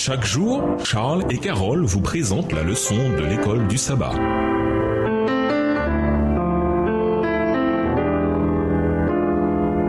Chaque jour, Charles et Carole vous présentent la leçon de l'école du sabbat.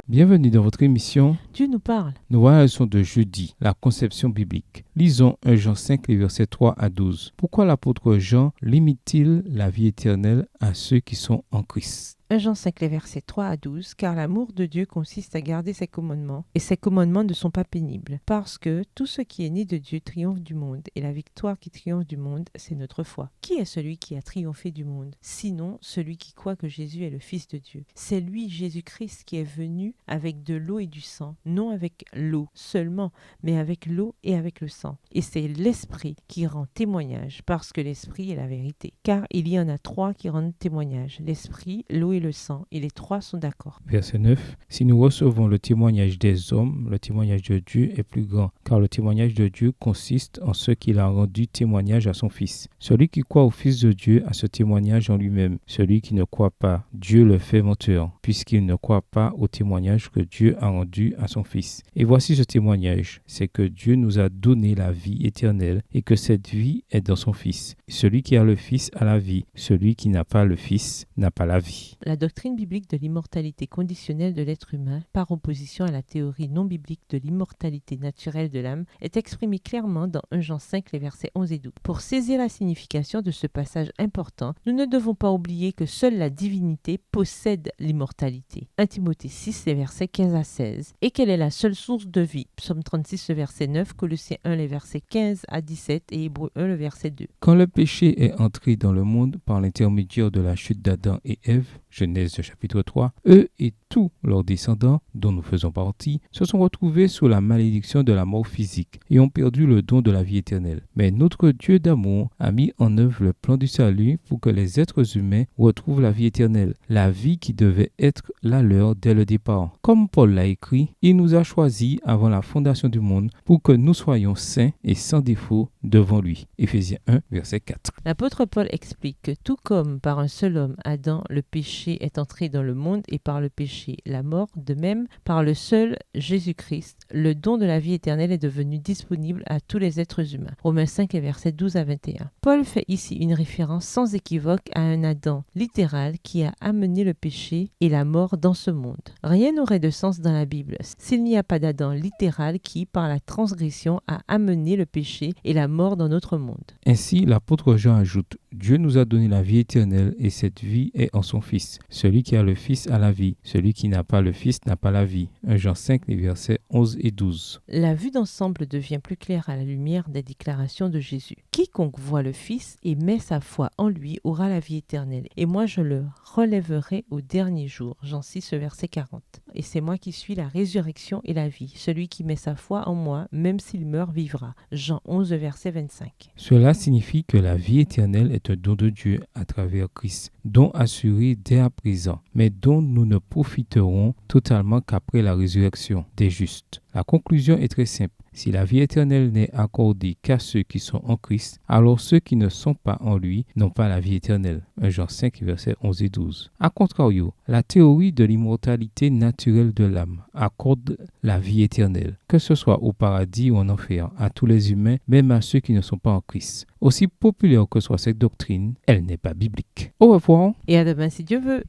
Bienvenue dans votre émission Dieu nous parle. Nous voyons la leçon de jeudi, la conception biblique. Lisons 1 Jean 5, les versets 3 à 12. Pourquoi l'apôtre Jean limite-t-il la vie éternelle à ceux qui sont en Christ ? 1 Jean 5, les versets 3 à 12, car l'amour de Dieu consiste à garder ses commandements, et ses commandements ne sont pas pénibles, parce que tout ce qui est né de Dieu triomphe du monde, et la victoire qui triomphe du monde, c'est notre foi. Qui est celui qui a triomphé du monde? Sinon, celui qui croit que Jésus est le Fils de Dieu. C'est lui, Jésus-Christ, qui est venu avec de l'eau et du sang, non avec l'eau seulement, mais avec l'eau et avec le sang. Et c'est l'Esprit qui rend témoignage, parce que l'Esprit est la vérité. Car il y en a trois qui rendent témoignage, l'Esprit, l'eau et le sang, et les trois sont d'accord. Verset 9. Si nous recevons le témoignage des hommes, le témoignage de Dieu est plus grand, car le témoignage de Dieu consiste en ce qu'il a rendu témoignage à son Fils. Celui qui croit au Fils de Dieu a ce témoignage en lui-même. Celui qui ne croit pas, Dieu le fait menteur, puisqu'il ne croit pas au témoignage que Dieu a rendu à son Fils. Et voici ce témoignage, c'est que Dieu nous a donné la vie éternelle et que cette vie est dans son Fils. Celui qui a le Fils a la vie, celui qui n'a pas le Fils n'a pas la vie. La doctrine biblique de l'immortalité conditionnelle de l'être humain, par opposition à la théorie non biblique de l'immortalité naturelle de l'âme, est exprimée clairement dans 1 Jean 5, les versets 11 et 12. Pour saisir la signification de ce passage important, nous ne devons pas oublier que seule la divinité possède l'immortalité. 1 Timothée 6, les versets 15 à 16. Et quelle est la seule source de vie? Psaume 36, le verset 9, Colossiens 1, les versets 15 à 17 et Hébreux 1, le verset 2. Quand le péché est entré dans le monde par l'intermédiaire de la chute d'Adam et Ève, Genèse chapitre 3, eux et tous leurs descendants, dont nous faisons partie, se sont retrouvés sous la malédiction de la mort physique et ont perdu le don de la vie éternelle. Mais notre Dieu d'amour a mis en œuvre le plan du salut pour que les êtres humains retrouvent la vie éternelle, la vie qui devait être la leur dès le départ. Comme Paul l'a écrit, il nous a choisis avant la fondation du monde pour que nous soyons saints et sans défaut devant lui. Éphésiens 1, verset 4. L'apôtre Paul explique que tout comme par un seul homme, Adam, le péché est entré dans le monde et par le péché, la mort, de même, par le seul Jésus-Christ, le don de la vie éternelle est devenu disponible à tous les êtres humains. Romains 5, les versets 12 à 21. Paul fait ici une référence sans équivoque à un Adam littéral qui a amené le péché et la mort dans ce monde. Rien n'aurait de sens dans la Bible s'il n'y a pas d'Adam littéral qui, par la transgression, a amené le péché et la mort dans notre monde. Ainsi, l'apôtre Jean ajoute, Dieu nous a donné la vie éternelle et cette vie est en son Fils. Celui qui a le Fils a la vie. Celui qui n'a pas le Fils n'a pas la vie. 1 Jean 5, les versets 11 et 12. La vue d'ensemble devient plus claire à la lumière des déclarations de Jésus. Quiconque voit le Fils et met sa foi en lui aura la vie éternelle. Et moi je le relèverai au dernier jour. Jean 6, verset 40. Et c'est moi qui suis la résurrection et la vie. Celui qui met sa foi en moi, même s'il meurt, vivra. Jean 11, verset 25. Cela signifie que la vie éternelle est un don de Dieu à travers Christ, don assuré dès à présent, mais dont nous ne profiterons totalement qu'après la résurrection des justes. La conclusion est très simple. Si la vie éternelle n'est accordée qu'à ceux qui sont en Christ, alors ceux qui ne sont pas en lui n'ont pas la vie éternelle. 1 Jean 5, versets 11 et 12. A contrario, la théorie de l'immortalité naturelle de l'âme accorde la vie éternelle, que ce soit au paradis ou en enfer, à tous les humains, même à ceux qui ne sont pas en Christ. Aussi populaire que soit cette doctrine, elle n'est pas biblique. Au revoir. Et à demain si Dieu veut.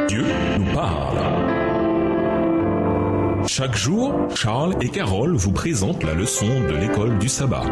Dieu nous parle. Chaque jour, Charles et Carole vous présentent la leçon de l'école du sabbat.